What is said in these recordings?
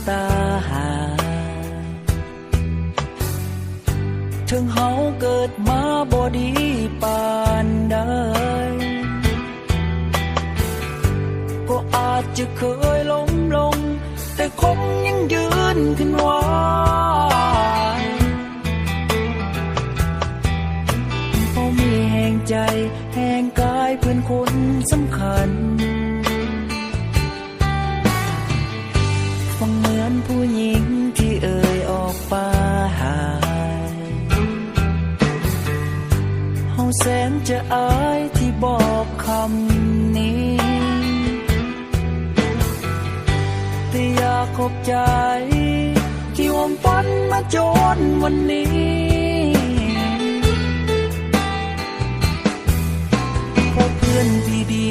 ตาถึงเฮาเกิดมาบ่ดีปานใดก็อาจจะเคยล้มลงแต่คงยังยืนขึ้นไหวเพราะมีแห่งใจแห่งกายเพื่อนคนสำคัญฟังเหมือนผู้หญิงที่เอ่ยออกไปเฮาแสนจะอายที่บอกคำนี้แต่อยากขอบใจที่วมฝันมาจนวันนี้เพราะเพื่อนที่ดี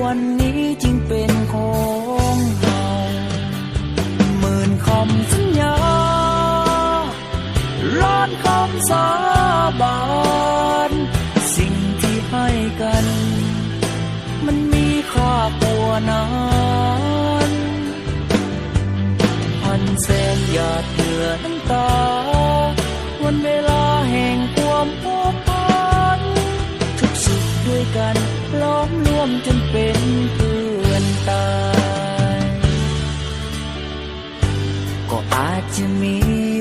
วันนี้จึงเป็นของเราหมื่นคำสัญญาล้านคำสาบานสิ่งที่ให้กันมันมีค่ากว่านั้นพันแสนหยาดเหงื่อน้ำตาวันเวลาแห่งความผูกพันทุกสุขด้วยกันล้อมรวมจนเป็นเพื่อนตายก็อาจจะมี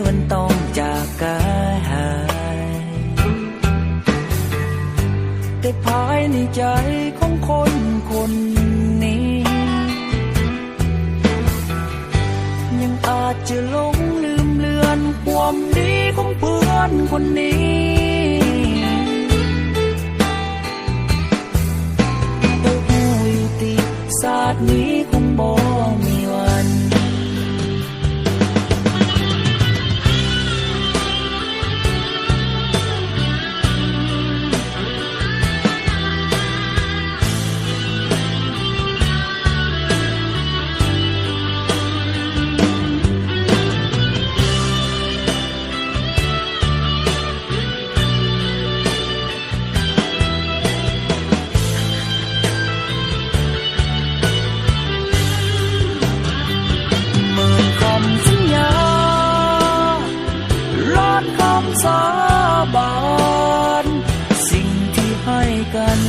วันต้องจากกันแต่ภายในใจของคนคนนี้ยังอาจจะหลงลืมเลือนความดีของเพื่อนคนนี้แต่หูอยู่ติศาสตร์นี้คงบ่มีวันสาบานสิ่งที่ให้กัน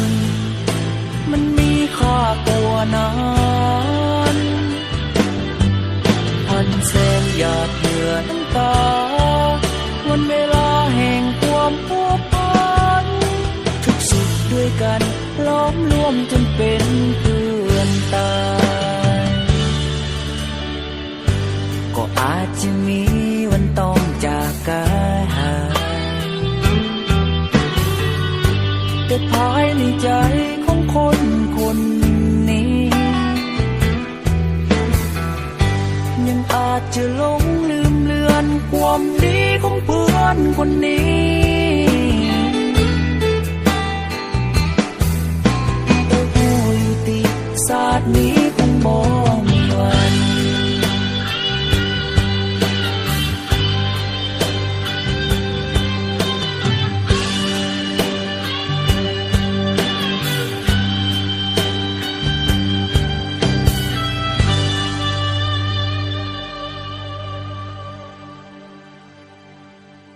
มันมีค่ากว่านั้นพันแสนหยาดเหงื่อน้ำตาวันเวลาแห่งความผูกพันทุกสุขด้วยกันล้อมรวมจนเป็นเพื่อนตายก็อาจจะมีวันต้องจากกันแต่ภายในใจของคนคนนี้ยังอาจจะหลงลืมเลือนความดีของเพื่อนคนนี้แต่หูอยู่ติศาสตร์นี้คงบอก